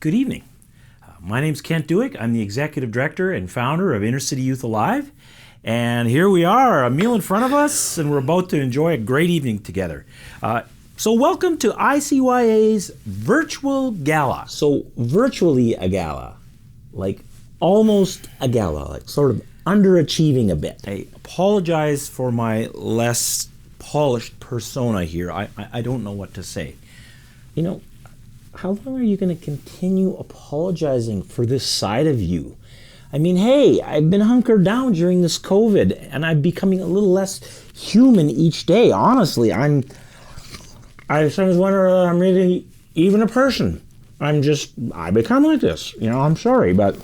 Good evening. My name's Kent Dewick. I'm the Executive Director and founder of Inner City Youth Alive. And here we are, a meal in front of us, and we're about to enjoy a great evening together. So welcome to ICYA's virtual gala. So virtually a gala, like almost a gala, like sort of underachieving a bit. I apologize for my less polished persona here. I don't know what to say. You know, how long are you going to continue apologizing for this side of you? I mean, hey, I've been hunkered down during this COVID, and I'm becoming a little less human each day. Honestly, I sometimes wonder whether I'm really even a person. I become like this. You know, I'm sorry, but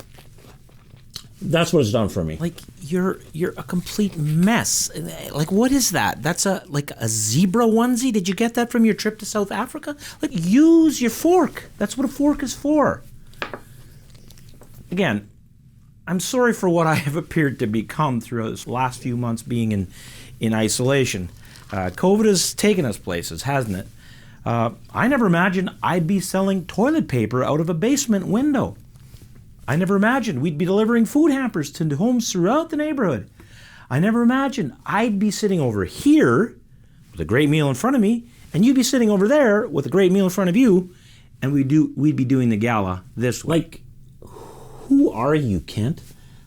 that's what it's done for me. Like, you're a complete mess. Like, what is that? That's a zebra onesie? Did you get that from your trip to South Africa? Like, use your fork. That's what a fork is for. Again, I'm sorry for what I have appeared to become through this last few months being in isolation. COVID has taken us places, hasn't it? I never imagined I'd be selling toilet paper out of a basement window. I never imagined we'd be delivering food hampers to homes throughout the neighborhood. I never imagined I'd be sitting over here with a great meal in front of me, and you'd be sitting over there with a great meal in front of you, and we'd be doing the gala this way. Like, who are you, Kent?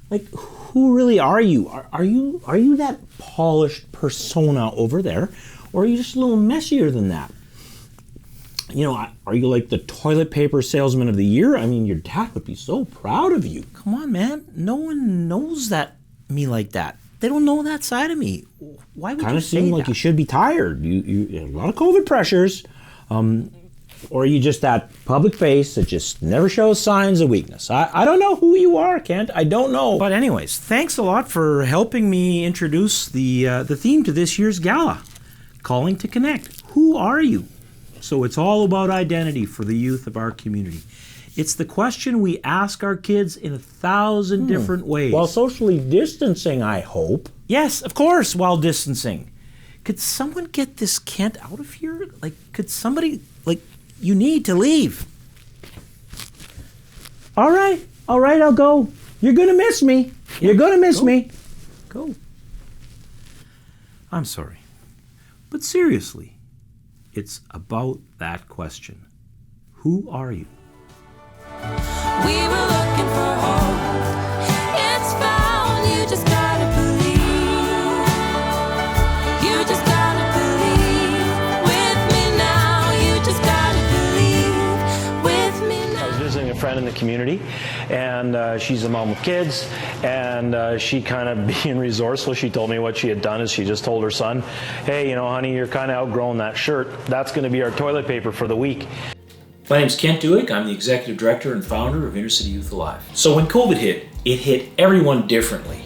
Like, who really are you? Are you that polished persona over there, or are you just a little messier than that? You know, are you like the toilet paper salesman of the year? I mean, your dad would be so proud of you. Come on, man. No one knows me like that. They don't know that side of me. Why would you say that? Kind of seem like you should be tired. You a lot of COVID pressures. Or are you just that public face that just never shows signs of weakness? I don't know who you are, Kent. I don't know. But anyways, thanks a lot for helping me introduce the theme to this year's gala, Calling to Connect. Who are you? So it's all about identity for the youth of our community. It's the question we ask our kids in 1,000 different ways. While socially distancing, I hope. Yes, of course, while distancing. Could someone get this Kent out of here? Like, could somebody, you need to leave. All right, I'll go. You're going to miss me. You're going to miss me. Go. I'm sorry. But seriously, it's about that question. Who are you? We were looking for hope. It's found. You just gotta believe. You just gotta believe with me now. You just gotta believe with me now. I was visiting a friend in the community, and she's a mom with kids, and she kind of being resourceful, she told me what she had done is she just told her son, hey, you know, honey, you're kind of outgrowing that shirt. That's going to be our toilet paper for the week. My name's Kent Dewick. I'm the Executive Director and founder of Inner City Youth Alive. So when COVID hit, it hit everyone differently.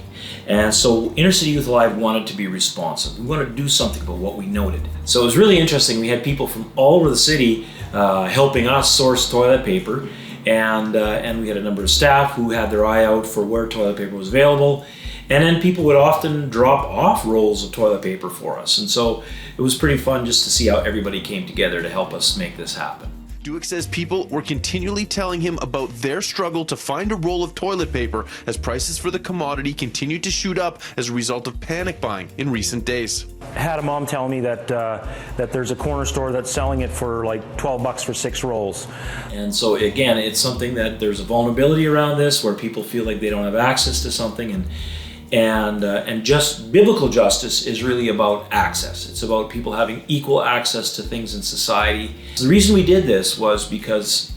And so Inner City Youth Alive wanted to be responsive. We wanted to do something about what we noted. So it was really interesting. We had people from all over the city helping us source toilet paper. And we had a number of staff who had their eye out for where toilet paper was available. And then people would often drop off rolls of toilet paper for us. And so it was pretty fun just to see how everybody came together to help us make this happen. Dewick says people were continually telling him about their struggle to find a roll of toilet paper as prices for the commodity continued to shoot up as a result of panic buying in recent days. I had a mom tell me that there's a corner store that's selling it for like $12 for 6 rolls. And so again, it's something that there's a vulnerability around this where people feel like they don't have access to something, and just biblical justice is really about access. It's about people having equal access to things in society. The reason we did this was because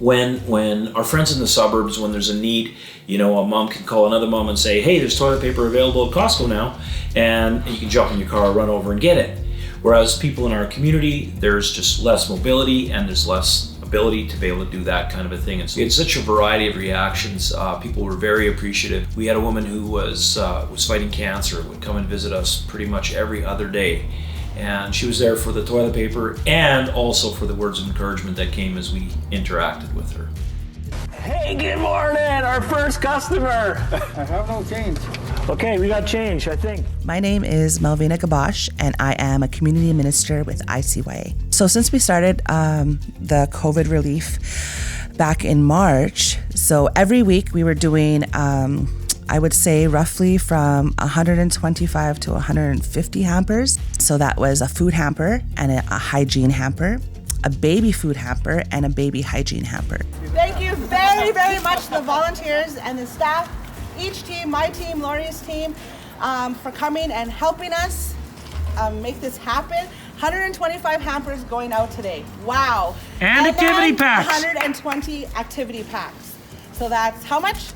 when our friends in the suburbs, when there's a need, you know, a mom can call another mom and say, hey, there's toilet paper available at Costco now, and you can jump in your car, run over and get it. Whereas people in our community, there's just less mobility and there's less ability to be able to do that kind of a thing. And so it's such a variety of reactions. People were very appreciative. We had a woman who was fighting cancer, would come and visit us pretty much every other day. And she was there for the toilet paper and also for the words of encouragement that came as we interacted with her. Hey, good morning, our first customer. I have no change. Okay, we got change, I think. My name is Melvina Gabosh, and I am a community minister with ICYA. So since we started the COVID relief, back in March. So every week we were doing, I would say roughly from 125 to 150 hampers. So that was a food hamper and a hygiene hamper, a baby food hamper, and a baby hygiene hamper. Thank you very, very much to the volunteers and the staff, each team, my team, Laurie's team, for coming and helping us make this happen. 125 hampers going out today. Wow. And activity packs. 120 activity packs. So that's how much?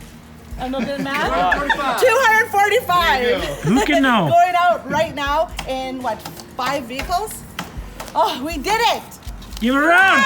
I'm not doing math. 245. Who can know? Going out right now in 5 vehicles? Oh, we did it. Give it a round.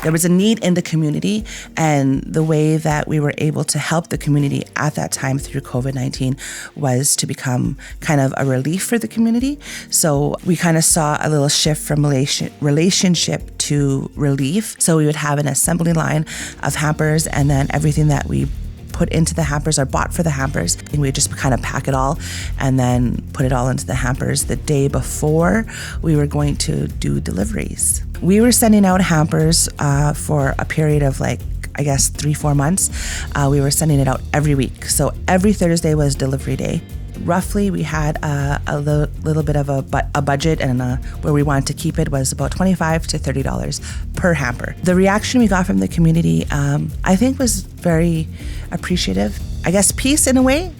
There was a need in the community, and the way that we were able to help the community at that time through COVID-19 was to become kind of a relief for the community. So we kind of saw a little shift from relationship to relief. So we would have an assembly line of hampers, and then everything that we put into the hampers or bought for the hampers, and we just kind of pack it all and then put it all into the hampers the day before we were going to do deliveries. We were sending out hampers for a period of 3-4 months. We were sending it out every week. So every Thursday was delivery day. Roughly, we had a little bit of a budget, and where we wanted to keep it was about $25 to $30 per hamper. The reaction we got from the community, I think, was very appreciative. I guess peace in a way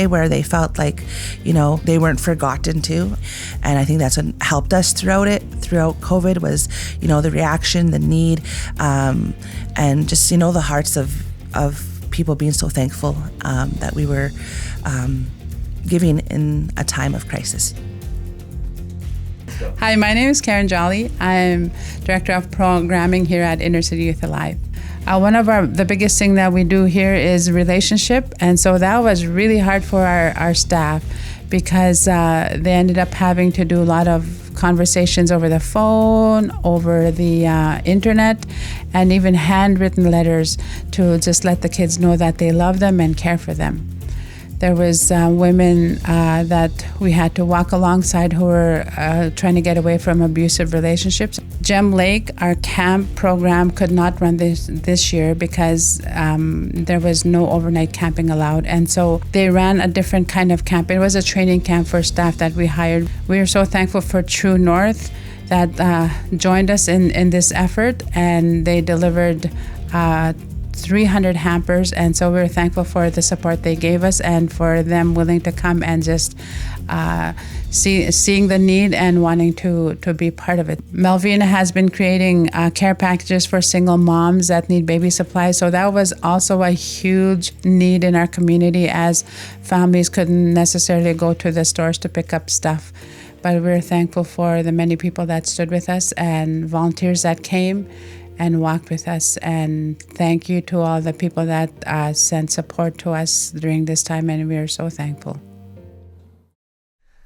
where they felt like, they weren't forgotten too. And I think that's what helped us throughout COVID was, the reaction, the need, and just, the hearts of people being so thankful that we were giving in a time of crisis. Hi, my name is Karen Jolly. I'm Director of Programming here at Inner City Youth Alive. One of the biggest thing that we do here is relationship, and so that was really hard for our staff because they ended up having to do a lot of conversations over the phone, over the internet, and even handwritten letters to just let the kids know that they love them and care for them. There was women that we had to walk alongside who were trying to get away from abusive relationships. Gem Lake, our camp program, could not run this year because there was no overnight camping allowed. And so they ran a different kind of camp. It was a training camp for staff that we hired. We are so thankful for True North that joined us in this effort, and they delivered 300 hampers, and so we're thankful for the support they gave us and for them willing to come and just seeing the need and wanting to be part of it. Melvina has been creating care packages for single moms that need baby supplies, so that was also a huge need in our community as families couldn't necessarily go to the stores to pick up stuff. But we're thankful for the many people that stood with us and volunteers that came and walked with us, and thank you to all the people that sent support to us during this time, and we are so thankful.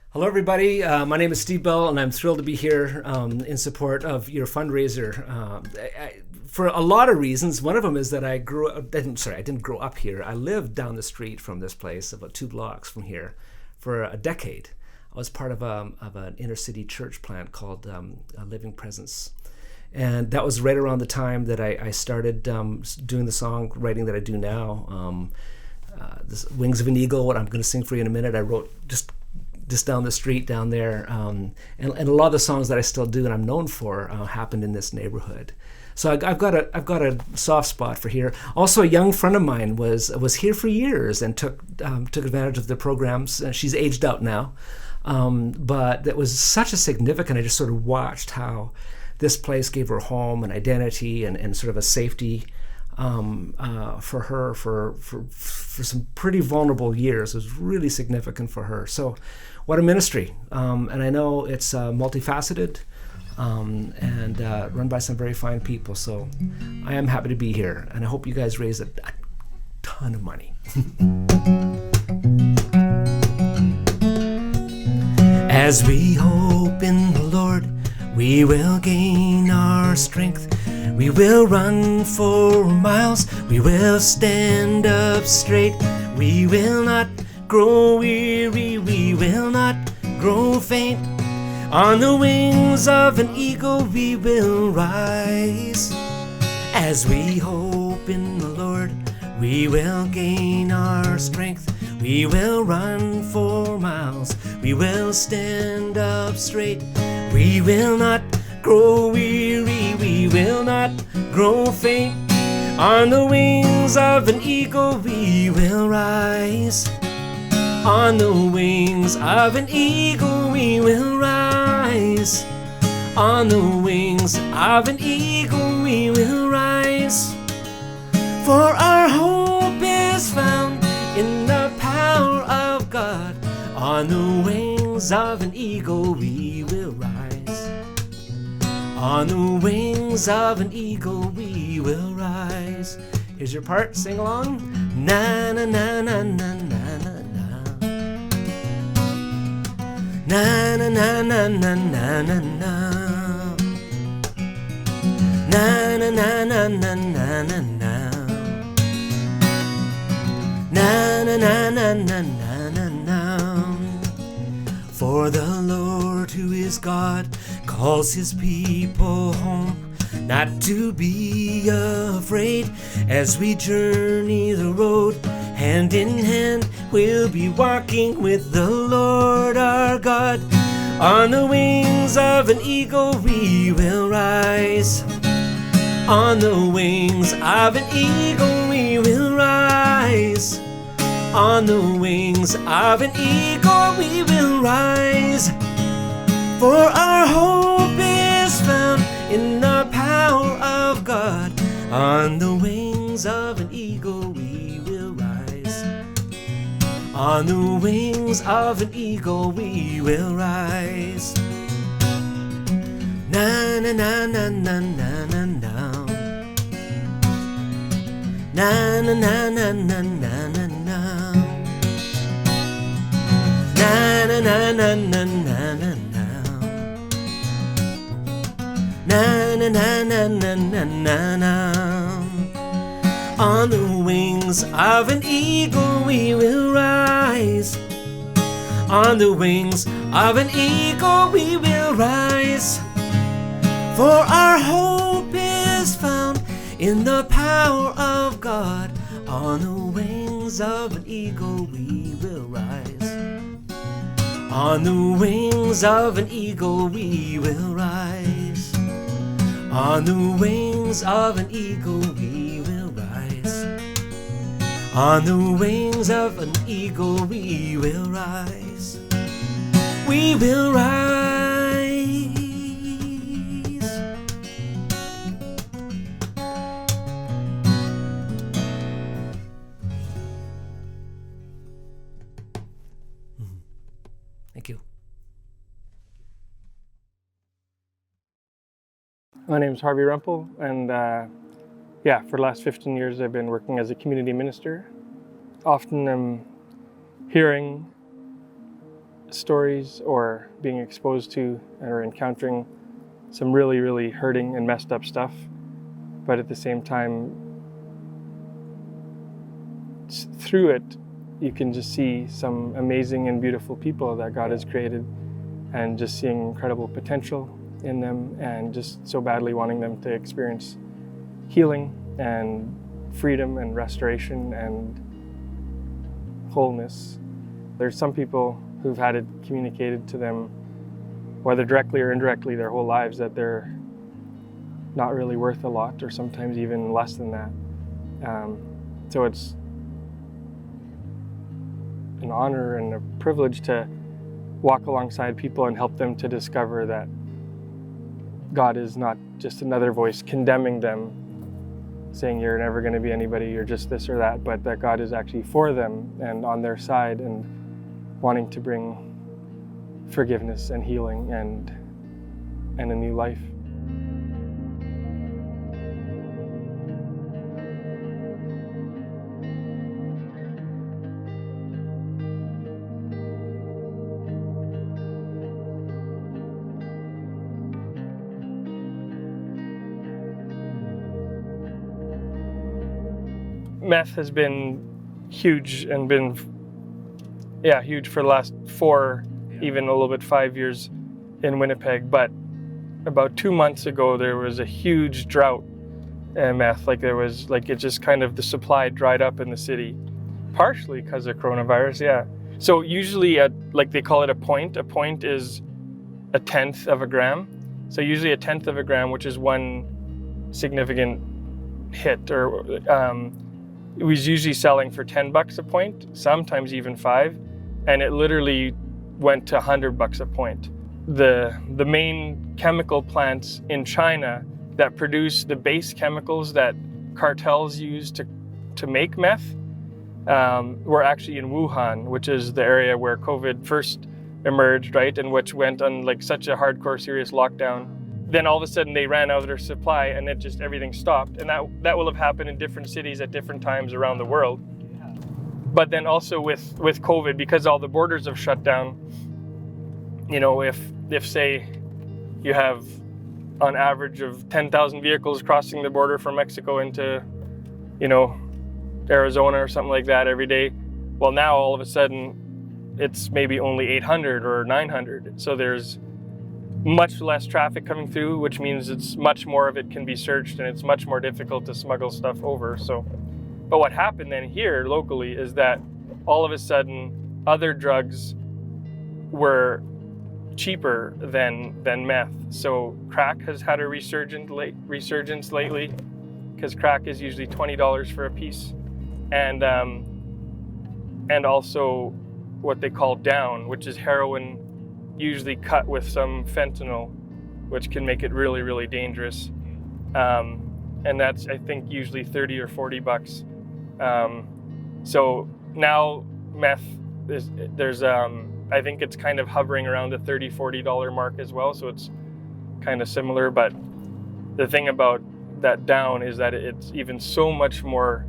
Hello everybody, my name is Steve Bell, and I'm thrilled to be here in support of your fundraiser. For a lot of reasons. One of them is that I didn't grow up here. I lived down the street from this place, about 2 blocks from here, for a decade. I was part of an inner city church plant called Living Presence. And that was right around the time that I started doing the songwriting that I do now. This Wings of an Eagle, what I'm going to sing for you in a minute, I wrote just down the street down there. And a lot of the songs that I still do and I'm known for happened in this neighborhood. So I've got a soft spot for here. Also, a young friend of mine was here for years and took advantage of the programs. She's aged out now, but that was such a significant. I just sort of watched how this place gave her home and identity and sort of a safety for her for some pretty vulnerable years. It was really significant for her. So what a ministry. And I know it's multifaceted and run by some very fine people. So I am happy to be here, and I hope you guys raise a ton of money. As we hope in the Lord, we will gain our strength. We will run for miles. We will stand up straight. We will not grow weary. We will not grow faint. On the wings of an eagle we will rise. As we hope in the Lord, we will gain our strength. We will run for miles. We will stand up straight. We will not grow weary. We will not grow faint. On the wings of an eagle we will rise. On the wings of an eagle we will rise. On the wings of an eagle we will rise. For our hope is found in the power of God. On the wings of an eagle we will rise. On the wings of an eagle we will rise. Here's your part, sing along. Na na na na na na na na. Na na na na na na na na. Na na na na na na na na. Na na na na na na na na. For the Lord who is God calls his people home, not to be afraid as we journey the road. Hand in hand we'll be walking with the Lord our God. On the wings of an eagle we will rise. On the wings of an eagle we will rise. On the wings of an eagle we will rise. For our hope is found in the power of God. On the wings of an eagle we will rise. On the wings of an eagle we will rise. Na na na na na na na na. Na na na na na na na na. Na na na na na na na na. Na na na na na na na na. On the wings of an eagle we will rise. On the wings of an eagle we will rise. For our hope is found in the power of God. On the wings of an eagle we will rise. On the wings of an eagle we will rise. On the wings of an eagle we will rise. On the wings of an eagle we will rise. We will rise. Thank you. My name is Harvey Rumpel, and for the last 15 years I've been working as a community minister. Often I'm hearing stories or being exposed to or encountering some really, really hurting and messed up stuff, but at the same time, through it, you can just see some amazing and beautiful people that God has created, and just seeing incredible potential in them, and just so badly wanting them to experience healing and freedom and restoration and wholeness. There's some people who've had it communicated to them, whether directly or indirectly, their whole lives, that they're not really worth a lot, or sometimes even less than that. So it's an honor and a privilege to walk alongside people and help them to discover that God is not just another voice condemning them, saying you're never going to be anybody, you're just this or that, but that God is actually for them and on their side and wanting to bring forgiveness and healing and a new life. Meth has been huge and been huge for the last 4, even a little bit 5 years in Winnipeg, but about 2 months ago there was a huge drought in meth. Like there was like it just kind of the supply dried up in the city, partially because of coronavirus. Yeah. So usually like they call it a point. A point is 1/10 of a gram. So usually 1/10 of a gram, which is one significant hit, or it was usually selling for $10 a point, sometimes even $5, and it literally went to $100 a point. The main chemical plants in China that produce the base chemicals that cartels use to make meth were actually in Wuhan, which is the area where COVID first emerged, right, and which went on like such a hardcore, serious lockdown. Then all of a sudden they ran out of their supply, and it just everything stopped. And that will have happened in different cities at different times around the world. But then also with COVID, because all the borders have shut down, you know, if say you have on average of 10,000 vehicles crossing the border from Mexico into, you know, Arizona or something like that every day, well, now all of a sudden it's maybe only 800 or 900. So there's much less traffic coming through, which means it's much more of it can be searched, and it's much more difficult to smuggle stuff over. So, but what happened then here locally is that all of a sudden other drugs were cheaper than meth. So crack has had a resurgence lately, because crack is usually $20 for a piece, and also what they call down, which is heroin usually cut with some fentanyl, which can make it really, really dangerous. And that's, I think, usually 30 or 40 bucks. So now meth there's I think it's kind of hovering around the $30, $40 mark as well. So it's kind of similar, but the thing about that down is that it's even so much more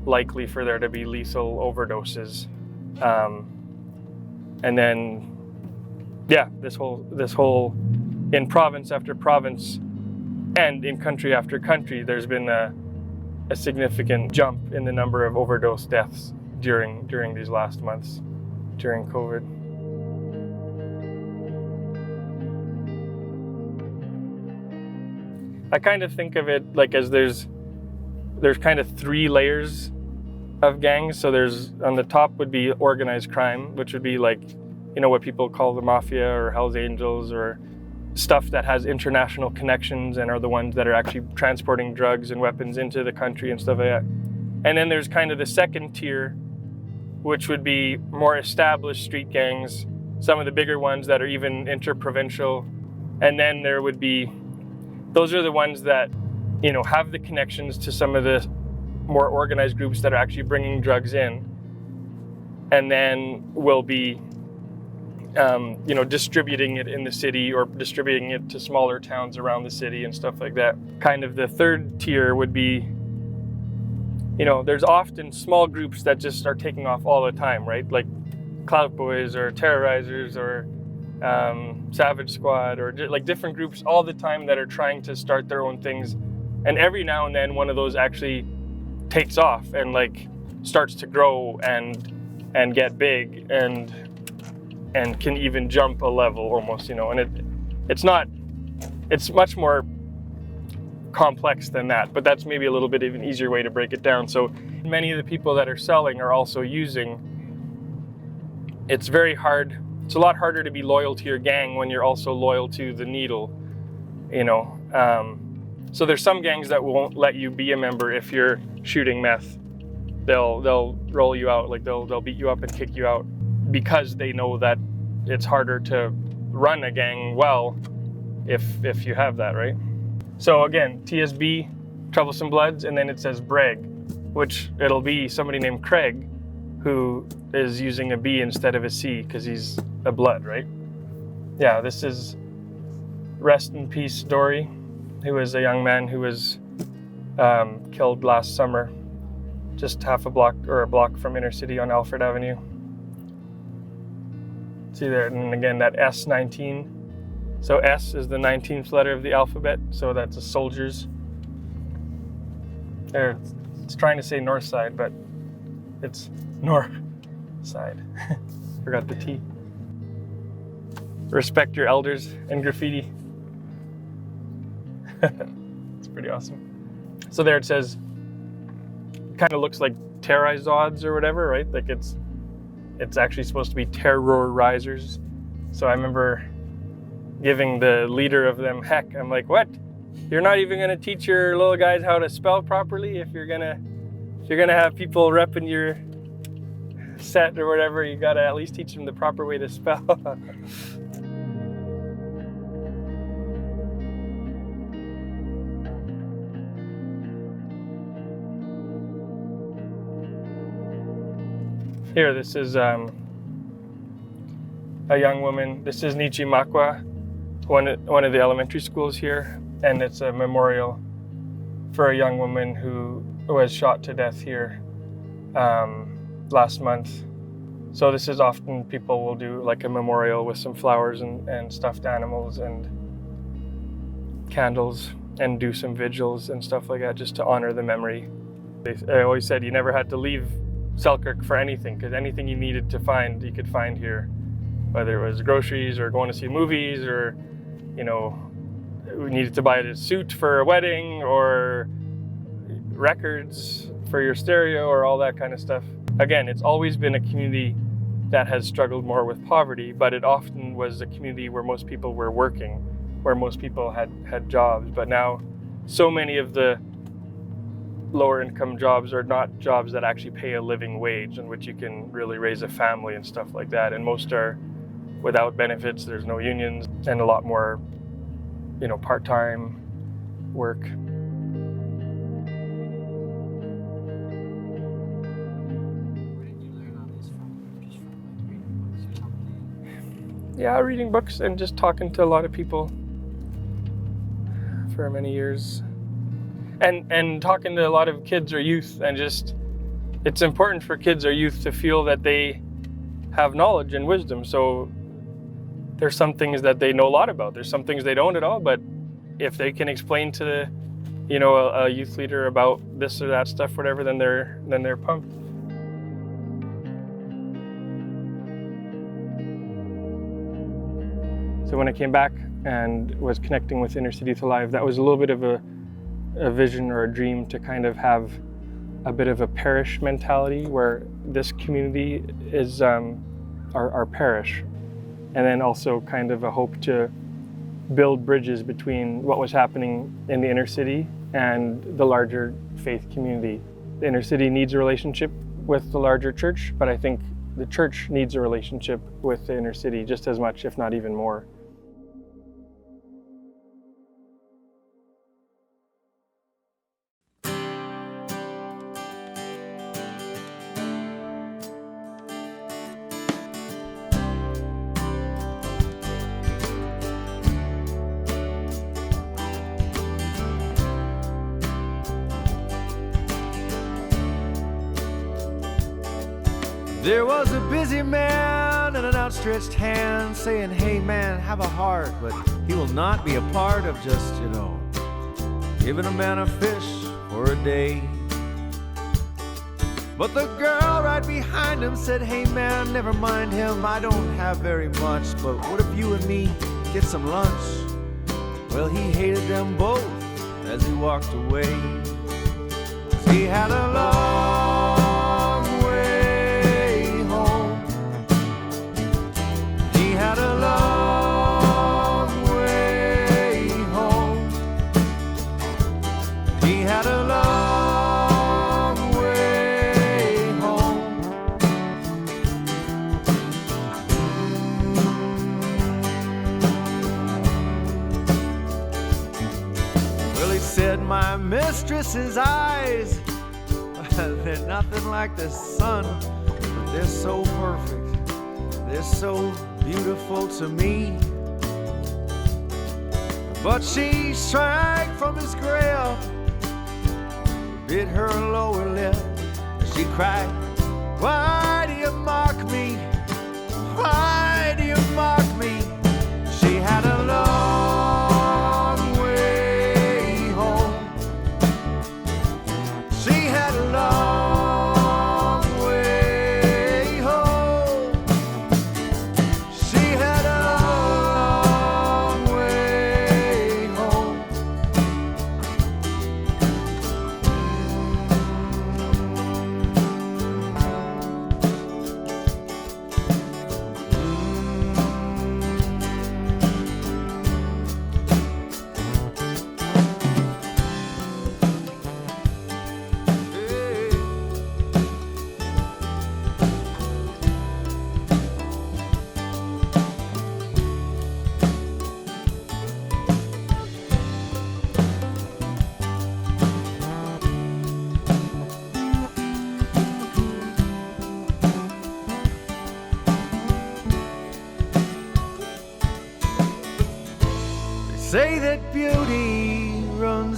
likely for there to be lethal overdoses. And then, yeah, this whole in province after province and in country after country, there's been a significant jump in the number of overdose deaths during these last months during COVID. I kind of think of it like as there's kind of 3 layers of gangs. So there's, on the top would be organized crime, which would be like, you know, what people call the mafia or Hells Angels, or stuff that has international connections and are the ones that are actually transporting drugs and weapons into the country and stuff like that. And then there's kind of the second tier, which would be more established street gangs, some of the bigger ones that are even interprovincial. And then there would be, those are the ones that, you know, have the connections to some of the more organized groups that are actually bringing drugs in, and then will be, you know, distributing it in the city or distributing it to smaller towns around the city and stuff like that. Kind of the third tier would be, you know, there's often small groups that just are taking off all the time, right? Like Clout Boys or Terrorizers or Savage Squad, or like different groups all the time that are trying to start their own things. And every now and then one of those actually takes off and like starts to grow and get big and can even jump a level almost, you know. And it's much more complex than that, but that's maybe a little bit of an easier way to break it down. So many of the people that are selling are also using. It's very hard. It's a lot harder to be loyal to your gang when you're also loyal to the needle, you know. So there's some gangs that won't let you be a member if you're shooting meth. They'll roll you out, like they'll beat you up and kick you out, because they know that it's harder to run a gang well if you have that, right? So again, TSB, Troublesome Bloods, and then it says Breg, which it'll be somebody named Craig who is using a B instead of a C because he's a blood, right? Yeah, this is rest in peace Dory, who was a young man who was killed last summer, just half a block or a block from inner city on Alfred Avenue. See there, and again that S19. So S is the 19th letter of the alphabet, so that's a soldier's. There, it's trying to say north side, but it's north side. Forgot the T. respect your elders and graffiti. It's pretty awesome. So there it says, kind of looks like terrorizods or whatever, right? Like it's actually supposed to be terrorizers. So I remember giving the leader of them heck. I'm like, what? You're not even gonna teach your little guys how to spell properly? If you're gonna have people repping your set or whatever, you gotta at least teach them the proper way to spell. Here, this is a young woman. This is Nichimakwa, one of the elementary schools here, and it's a memorial for a young woman who was shot to death here last month. So this is often people will do like a memorial with some flowers and stuffed animals and candles and do some vigils and stuff like that just to honor the memory. I always said you never had to leave Selkirk for anything, because anything you needed to find, you could find here, whether it was groceries or going to see movies or, you know, we needed to buy a suit for a wedding or records for your stereo or all that kind of stuff. Again, it's always been a community that has struggled more with poverty, but it often was a community where most people were working, where most people had jobs. But now so many of the lower income jobs are not jobs that actually pay a living wage in which you can really raise a family and stuff like that. And most are without benefits, there's no unions, and a lot more, you know, part-time work. Yeah, reading books and just talking to a lot of people for many years. And talking to a lot of kids or youth, and just, it's important for kids or youth to feel that they have knowledge and wisdom. So there's some things that they know a lot about. There's some things they don't at all, but if they can explain to, you know, a youth leader about this or that stuff, whatever, then they're pumped. So when I came back and was connecting with Inner City Youth Alive, that was a little bit of a vision or a dream to kind of have a bit of a parish mentality, where this community is our parish, and then also kind of a hope to build bridges between what was happening in the inner city and the larger faith community. The inner city needs a relationship with the larger church, but I think the church needs a relationship with the inner city just as much, if not even more. There was a busy man and an outstretched hand saying, hey man, have a heart, but he will not be a part of just, you know, giving a man a fish for a day. But the girl right behind him said, hey man, never mind him, I don't have very much, but what if you and me get some lunch? Well, he hated them both as he walked away. He had a long way home. He had a long way home. He had a long way home. Well, he said, my mistress's eyes, they're nothing like the sun, but they're so perfect, they're so beautiful to me. But she shrank from his grip, bit her lower lip, she cried, why do you mock me? Why do you mock me? She had a long way home. She had a long way home. She had a long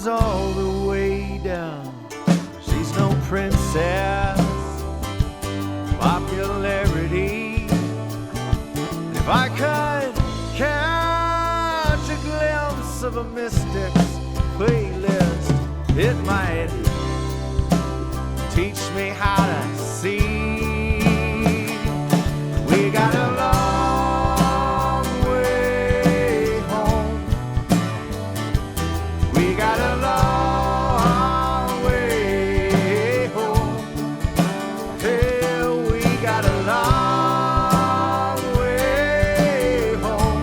goes all the way down. She's no princess, popularity. And if I could catch a glimpse of a mystic's playlist, it might teach me how to see. We got a long way home. We got a long way home. Hell, we got a long way home.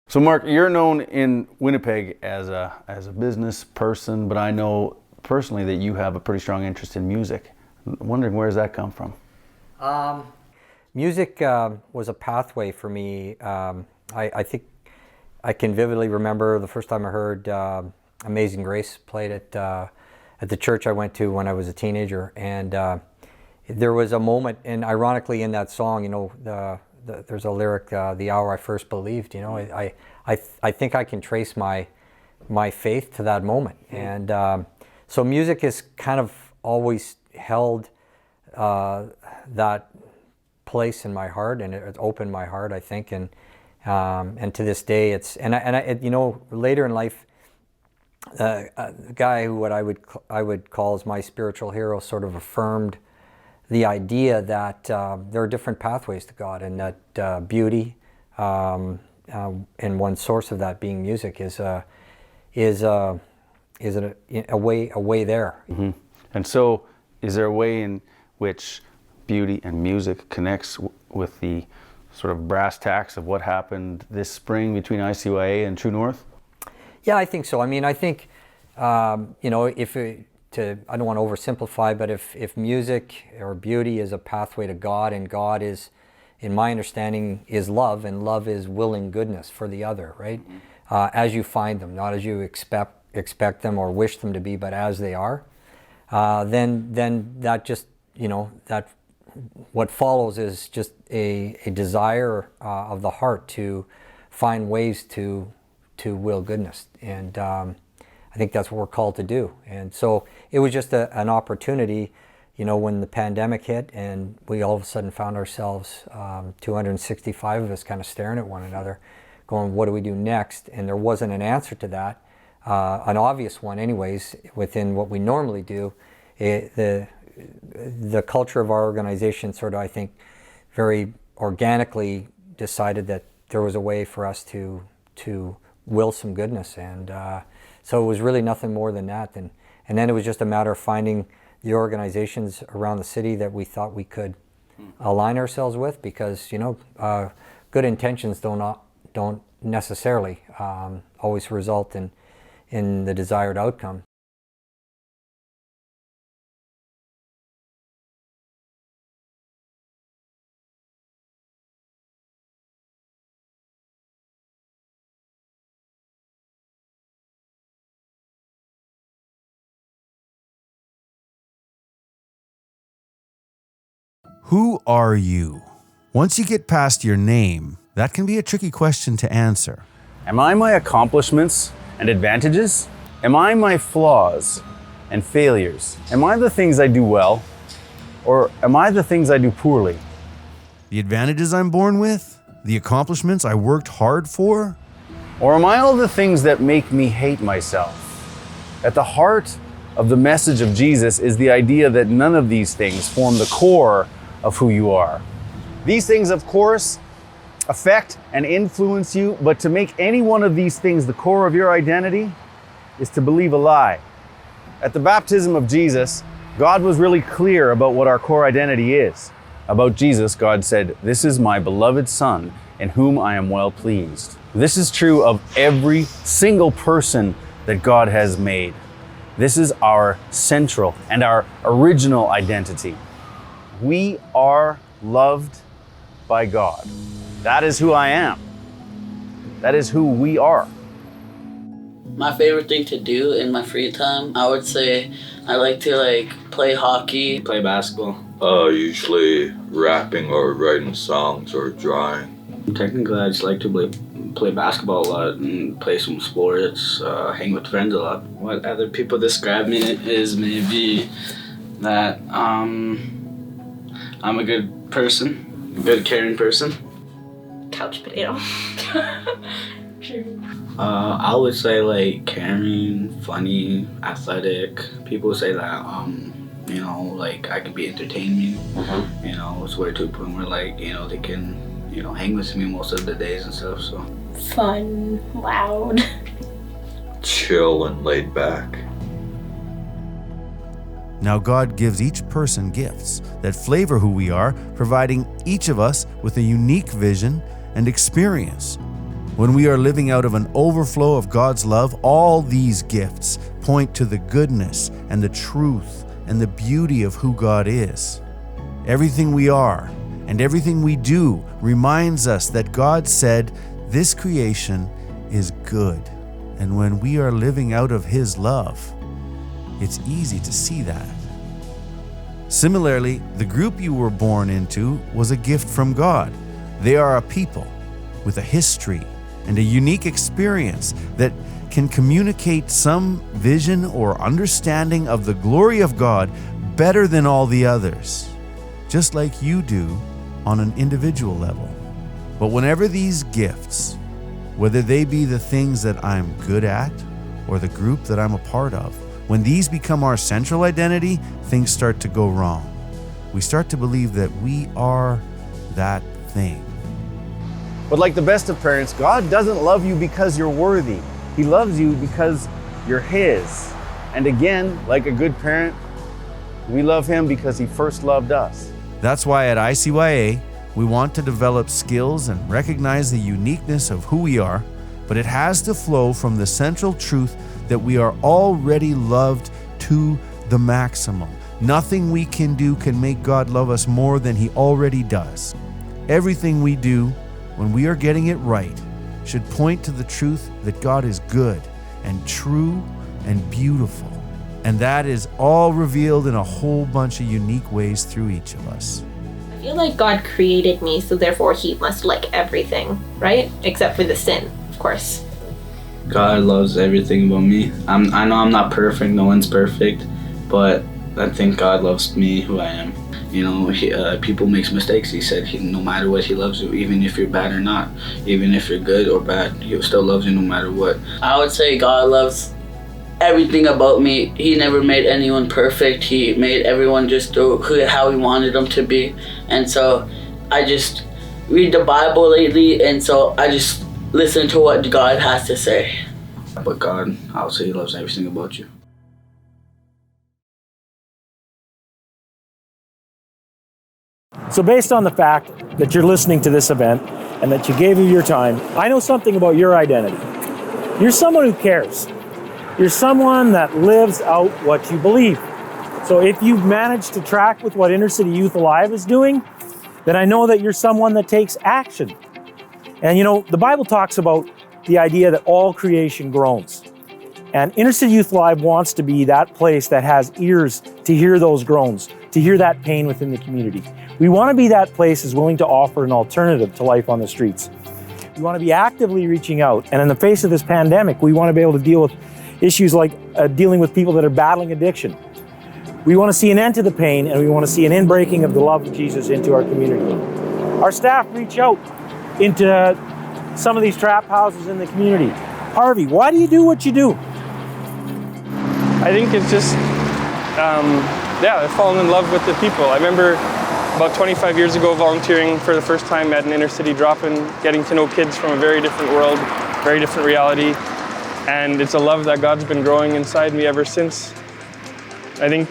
So Mark, you're known in Winnipeg as a business person, but I know personally that you have a pretty strong interest in music. I'm wondering, where does that come from? Music was a pathway for me. I think I can vividly remember the first time I heard Amazing Grace played at the church I went to when I was a teenager, and there was a moment, and ironically in that song, you know, there's a lyric, "The hour I first believed." You know, I think I can trace my faith to that moment, and so music has kind of always held that place in my heart, and it's opened my heart, I think, and to this day, it's I you know, later in life, a guy who I would call as my spiritual hero sort of affirmed the idea that there are different pathways to God, and that beauty, and one source of that being music, is a way there. Mm-hmm. And so, is there a way in which beauty and music connects with the sort of brass tacks of what happened this spring between ICYA and True North? Yeah, I think so. I mean, I think you know, I don't want to oversimplify, but if music or beauty is a pathway to God, and God is, in my understanding, is love, and love is willing goodness for the other, right? As you find them, not as you expect them or wish them to be, but as they are, then that just, you know, that what follows is just a desire of the heart to find ways to will goodness, and I think that's what we're called to do. And so it was just an opportunity, you know, when the pandemic hit and we all of a sudden found ourselves, 265 of us kind of staring at one another, going, what do we do next? And there wasn't an answer to that, an obvious one anyways, within what we normally do. The culture of our organization sort of, I think, very organically decided that there was a way for us to will some goodness, and so it was really nothing more than that. And then it was just a matter of finding the organizations around the city that we thought we could align ourselves with, because, you know, good intentions don't necessarily always result in the desired outcome. Who are you? Once you get past your name, that can be a tricky question to answer. Am I my accomplishments and advantages? Am I my flaws and failures? Am I the things I do well, or am I the things I do poorly? The advantages I'm born with? The accomplishments I worked hard for? Or am I all the things that make me hate myself? At the heart of the message of Jesus is the idea that none of these things form the core of who you are. These things, of course, affect and influence you, but to make any one of these things the core of your identity is to believe a lie. At the baptism of Jesus, God was really clear about what our core identity is. About Jesus, God said, "This is my beloved Son, in whom I am well pleased." This is true of every single person that God has made. This is our central and our original identity. We are loved by God. That is who I am. That is who we are. My favorite thing to do in my free time, I would say I like to play hockey, play basketball. Usually rapping or writing songs or drawing. Technically, I just like to play basketball a lot and play some sports, hang with friends a lot. What other people describe me is maybe that I'm a good person, a good caring person. Couch potato. I would say caring, funny, athletic. People say that I could be entertaining. It's where to a point where they can hang with me most of the days and stuff. So Fun, loud. Chill and laid back. Now God gives each person gifts that flavor who we are, providing each of us with a unique vision and experience. When we are living out of an overflow of God's love, all these gifts point to the goodness and the truth and the beauty of who God is. Everything we are and everything we do reminds us that God said this creation is good. And when we are living out of His love, it's easy to see that. Similarly, the group you were born into was a gift from God. They are a people with a history and a unique experience that can communicate some vision or understanding of the glory of God better than all the others, just like you do on an individual level. But whenever these gifts, whether they be the things that I'm good at or the group that I'm a part of, when these become our central identity, things start to go wrong. We start to believe that we are that thing. But like the best of parents, God doesn't love you because you're worthy. He loves you because you're His. And again, like a good parent, we love Him because He first loved us. That's why at ICYA, we want to develop skills and recognize the uniqueness of who we are, but it has to flow from the central truth that we are already loved to the maximum. Nothing we can do can make God love us more than He already does. Everything we do, when we are getting it right, should point to the truth that God is good and true and beautiful. And that is all revealed in a whole bunch of unique ways through each of us. I feel like God created me, so therefore He must like everything, right? Except for the sin, of course. God loves everything about me. I know I'm not perfect, no one's perfect, but I think God loves me who I am. People make mistakes. He said no matter what, He loves you, even if you're bad or not. Even if you're good or bad, He still loves you no matter what. I would say God loves everything about me. He never made anyone perfect. He made everyone just how He wanted them to be. And so I just read the Bible lately, and so I just listen to what God has to say. But God, I would say He loves everything about you. So based on the fact that you're listening to this event and that you gave me your time, I know something about your identity. You're someone who cares. You're someone that lives out what you believe. So if you've managed to track with what Inner City Youth Alive is doing, then I know that you're someone that takes action. And the Bible talks about the idea that all creation groans. And Inner City Youth Alive wants to be that place that has ears to hear those groans, to hear that pain within the community. We want to be that place that's willing to offer an alternative to life on the streets. We want to be actively reaching out. And in the face of this pandemic, we want to be able to deal with issues like dealing with people that are battling addiction. We want to see an end to the pain, and we want to see an inbreaking of the love of Jesus into our community. Our staff reach out into some of these trap houses in the community. Harvey, why do you do what you do? I think it's just, I've fallen in love with the people. I remember about 25 years ago volunteering for the first time at an inner city drop-in, getting to know kids from a very different world, very different reality. And it's a love that God's been growing inside me ever since. I think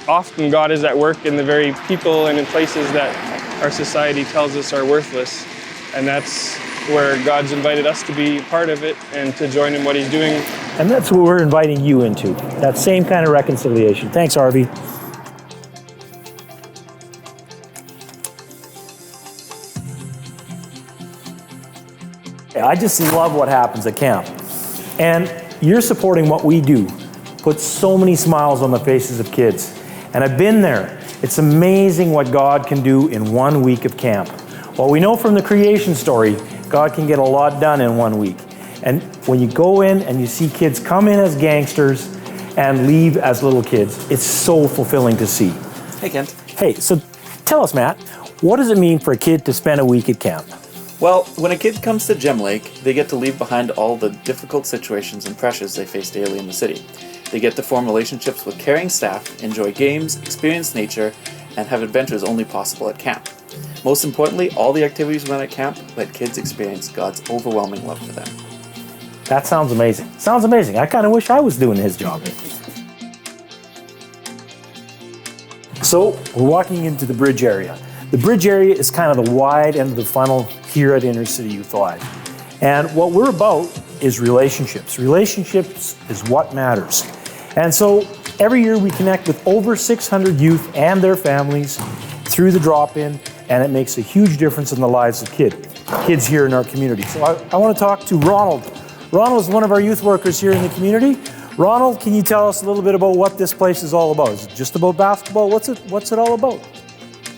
often God is at work in the very people and in places that our society tells us are worthless. And that's where God's invited us to be part of it and to join in what He's doing. And that's what we're inviting you into, that same kind of reconciliation. Thanks, Harvey. I just love what happens at camp. And you're supporting what we do. Puts so many smiles on the faces of kids. And I've been there. It's amazing what God can do in 1 week of camp. Well, we know from the creation story, God can get a lot done in 1 week. And when you go in and you see kids come in as gangsters and leave as little kids, it's so fulfilling to see. Hey, Kent. Hey, so tell us, Matt, what does it mean for a kid to spend a week at camp? Well, when a kid comes to Gem Lake, they get to leave behind all the difficult situations and pressures they face daily in the city. They get to form relationships with caring staff, enjoy games, experience nature, and have adventures only possible at camp. Most importantly, all the activities run at camp let kids experience God's overwhelming love for them. That sounds amazing. Sounds amazing. I kind of wish I was doing his job. So, we're walking into the bridge area. The bridge area is kind of the wide end of the funnel here at Inner City Youth Alive. And what we're about is relationships. Relationships is what matters. And so every year we connect with over 600 youth and their families through the drop-in, and it makes a huge difference in the lives of kids here in our community. So I want to talk to Ronald. Ronald is one of our youth workers here in the community. Ronald, can you tell us a little bit about what this place is all about? Is it just about basketball? What's it all about?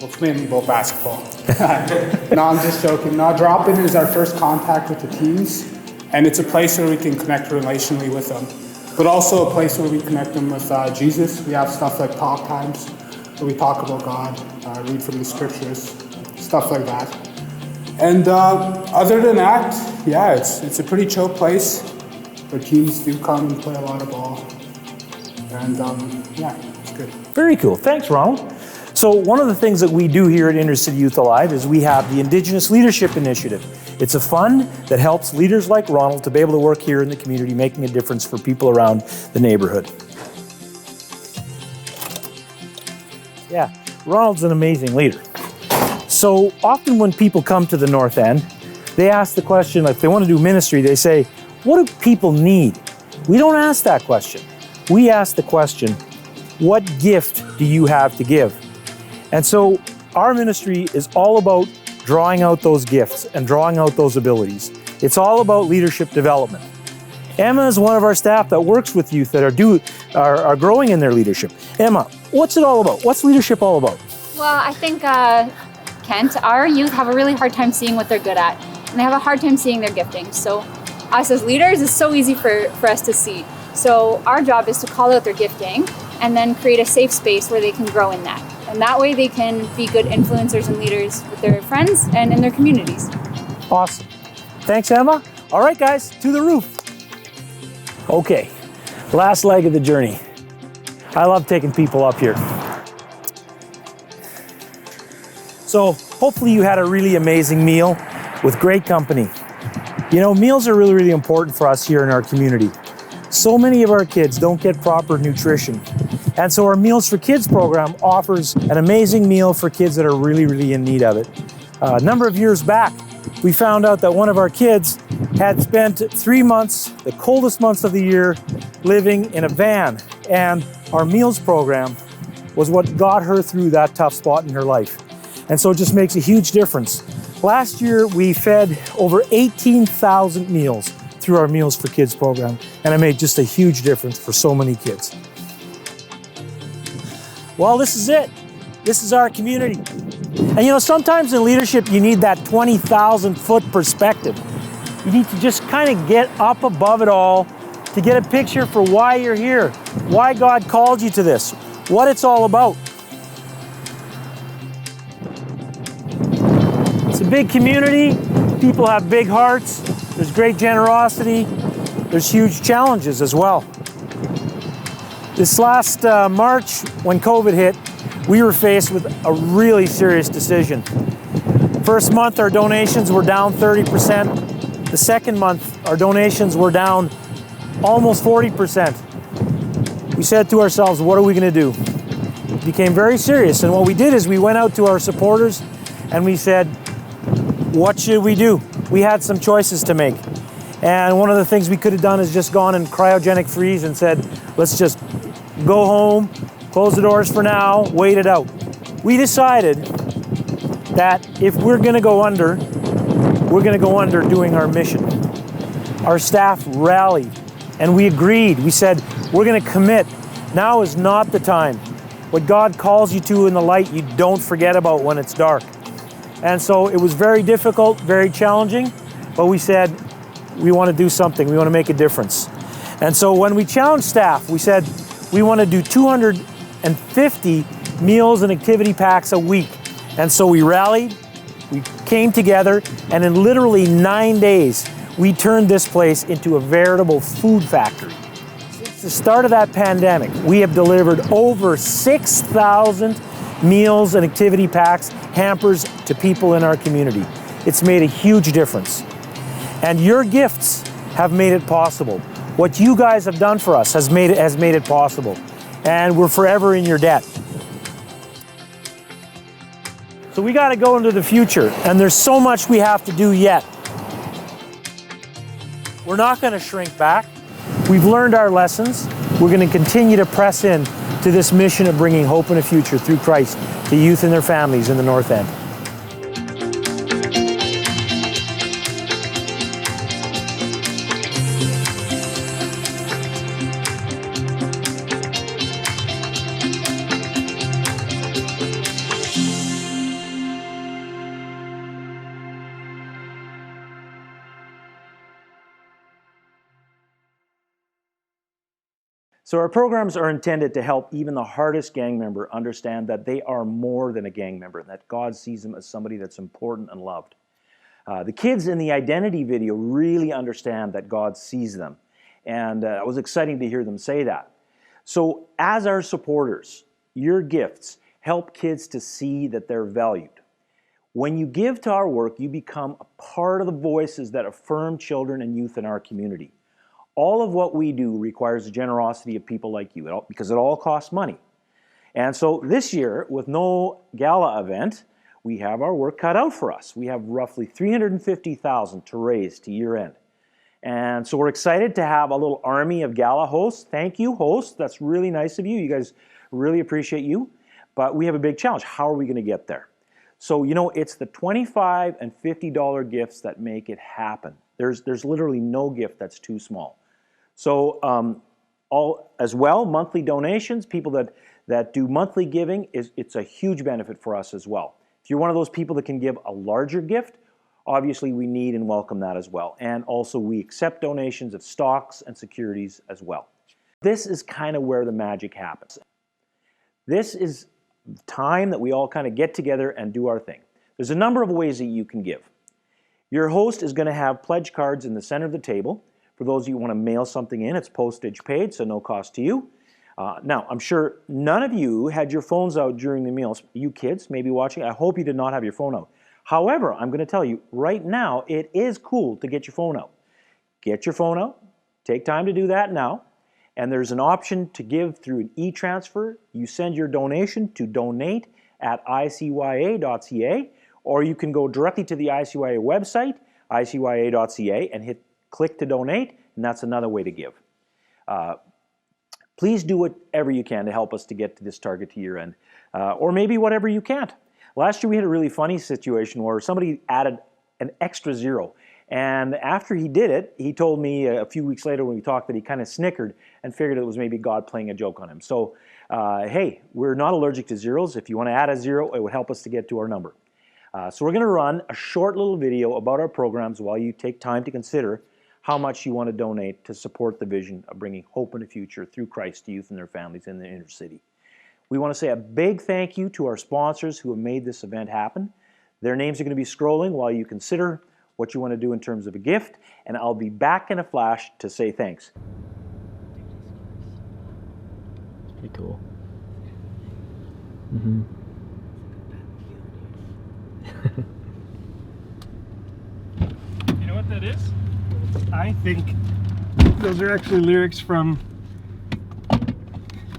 Well, it's mainly about basketball. No, I'm just joking. No, drop-in is our first contact with the teams, and it's a place where we can connect relationally with them, but also a place where we connect them with Jesus. We have stuff like talk times, where we talk about God, read from the scriptures, stuff like that. And other than that, yeah, it's a pretty chill place where teams do come and play a lot of ball. And yeah, it's good. Very cool. Thanks, Ronald. So one of the things that we do here at Inner City Youth Alive is we have the Indigenous Leadership Initiative. It's a fund that helps leaders like Ronald to be able to work here in the community, making a difference for people around the neighborhood. Yeah, Ronald's an amazing leader. So often when people come to the North End, they ask the question, if they want to do ministry, they say, what do people need? We don't ask that question. We ask the question, what gift do you have to give? And so our ministry is all about drawing out those gifts and drawing out those abilities. It's all about leadership development. Emma is one of our staff that works with youth that are growing in their leadership. Emma, what's it all about? What's leadership all about? Well, I think, Kent, our youth have a really hard time seeing what they're good at, and they have a hard time seeing their gifting. So us as leaders, it's so easy for us to see. So our job is to call out their gifting and then create a safe space where they can grow in that. And that way they can be good influencers and leaders with their friends and in their communities. Awesome. Thanks, Emma. All right, guys, to the roof. Okay, last leg of the journey. I love taking people up here. So hopefully you had a really amazing meal with great company. You know, meals are really, really important for us here in our community. So many of our kids don't get proper nutrition. And so our Meals for Kids program offers an amazing meal for kids that are really, really in need of it. A number of years back, we found out that one of our kids had spent 3 months, the coldest months of the year, living in a van. And our meals program was what got her through that tough spot in her life. And so it just makes a huge difference. Last year, we fed over 18,000 meals through our Meals for Kids program, and it made just a huge difference for so many kids. Well, this is it. This is our community. And you know, sometimes in leadership, you need that 20,000-foot perspective. You need to just kind of get up above it all to get a picture for why you're here, why God called you to this, what it's all about. It's a big community. People have big hearts. There's great generosity. There's huge challenges as well. This last March, when COVID hit, we were faced with a really serious decision. First month, our donations were down 30%. The second month, our donations were down almost 40%. We said to ourselves, what are we going to do? It became very serious, and what we did is we went out to our supporters and we said, what should we do? We had some choices to make. And one of the things we could have done is just gone and cryogenic freeze and said, let's just go home, close the doors for now, wait it out. We decided that if we're going to go under, we're going to go under doing our mission. Our staff rallied And we agreed. We said, we're going to commit. Now is not the time. What God calls you to in the light, you don't forget about when it's dark. And so it was very difficult, very challenging, but we said, we want to do something. We want to make a difference. And so when we challenged staff, we said, we want to do 250 meals and activity packs a week. And so we rallied, we came together, and in literally 9 days, we turned this place into a veritable food factory. Since the start of that pandemic, we have delivered over 6,000 meals and activity packs, hampers to people in our community. It's made a huge difference. And your gifts have made it possible. What you guys have done for us has made it possible. And we're forever in your debt. So we got to go into the future, and there's so much we have to do yet. We're not going to shrink back. We've learned our lessons. We're going to continue to press in to this mission of bringing hope and a future through Christ to youth and their families in the North End. So our programs are intended to help even the hardest gang member understand that they are more than a gang member, that God sees them as somebody that's important and loved. The kids in the identity video really understand that God sees them. And it was exciting to hear them say that. So as our supporters, your gifts help kids to see that they're valued. When you give to our work, you become a part of the voices that affirm children and youth in our community. All of what we do requires the generosity of people like you, because it all costs money. And so this year, with no gala event, we have our work cut out for us. We have roughly $350,000 to raise to year end. And so we're excited to have a little army of gala hosts. Thank you, hosts. That's really nice of you. You guys really appreciate you. But we have a big challenge. How are we going to get there? So, you know, it's the $25 and $50 gifts that make it happen. There's literally no gift that's too small. So all as well, monthly donations, people that do monthly giving, it's a huge benefit for us as well. If you're one of those people that can give a larger gift, obviously we need and welcome that as well. And also we accept donations of stocks and securities as well. This is kind of where the magic happens. This is the time that we all kind of get together and do our thing. There's a number of ways that you can give. Your host is going to have pledge cards in the center of the table. For those of you who want to mail something in, it's postage paid, so no cost to you. Now, I'm sure none of you had your phones out during the meals. You kids maybe watching, I hope you did not have your phone out. However, I'm going to tell you, right now, it is cool to get your phone out. Get your phone out. Take time to do that now. And there's an option to give through an e-transfer. You send your donation to donate@icya.ca, or you can go directly to the ICYA website, icya.ca, and hit click to donate, and that's another way to give. Please do whatever you can to help us to get to this target to year end, or maybe whatever you can't. Last year we had a really funny situation where somebody added an extra zero, and after he did it, he told me a few weeks later when we talked that he kind of snickered and figured it was maybe God playing a joke on him. So, hey, we're not allergic to zeros. If you want to add a zero, it would help us to get to our number. So we're going to run a short little video about our programs while you take time to consider how much you want to donate to support the vision of bringing hope and a future through Christ to youth and their families in the inner city. We want to say a big thank you to our sponsors who have made this event happen. Their names are going to be scrolling while you consider what you want to do in terms of a gift, and I'll be back in a flash to say thanks. Pretty cool. You know what that is? I think those are actually lyrics from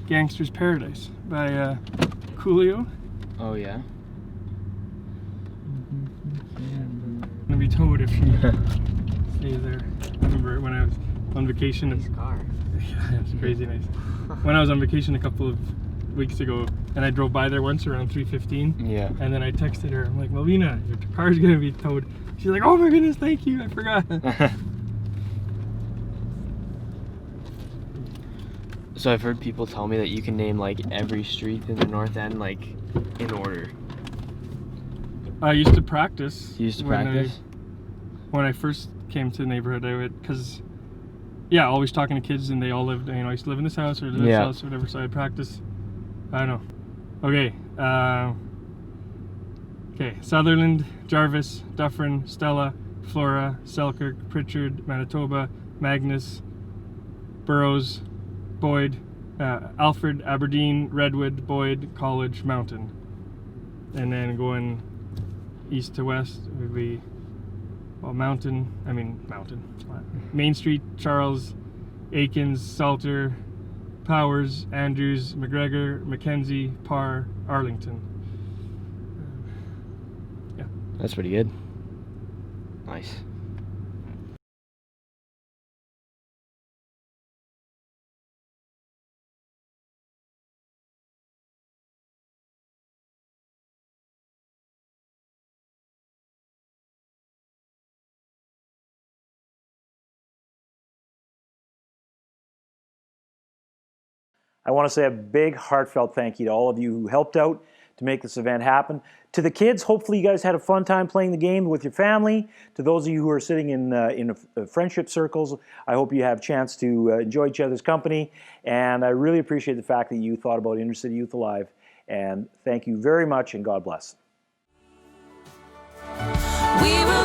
Gangster's Paradise by Coolio. Oh yeah? I'm gonna be towed if you stay there. I remember when I was on vacation. Nice car. Yeah, it's crazy nice. When I was on vacation a couple of weeks ago, and I drove by there once around 3:15. Yeah. And then I texted her. I'm like, Melvina, your car's gonna be towed. She's like, oh my goodness, thank you. I forgot. So I've heard people tell me that you can name like every street in the North End like in order. I used to practice. You used to practice? When I first came to the neighborhood, I would, because, yeah, always talking to kids, and they all lived, I used to live in this house or this house or whatever, so I'd practice. I don't know. Okay. Okay. Sutherland, Jarvis, Dufferin, Stella, Flora, Selkirk, Pritchard, Manitoba, Magnus, Burroughs, Boyd, Alfred, Aberdeen, Redwood, Boyd, College, Mountain. And then going east to west would be, well, Mountain, Main Street, Charles, Aikens, Salter, Powers, Andrews, McGregor, Mackenzie, Parr, Arlington. Yeah. That's pretty good. Nice. I want to say a big heartfelt thank you to all of you who helped out to make this event happen. To the kids, hopefully you guys had a fun time playing the game with your family. To those of you who are sitting in friendship circles, I hope you have a chance to enjoy each other's company. And I really appreciate the fact that you thought about Inner City Youth Alive. And thank you very much, and God bless. We will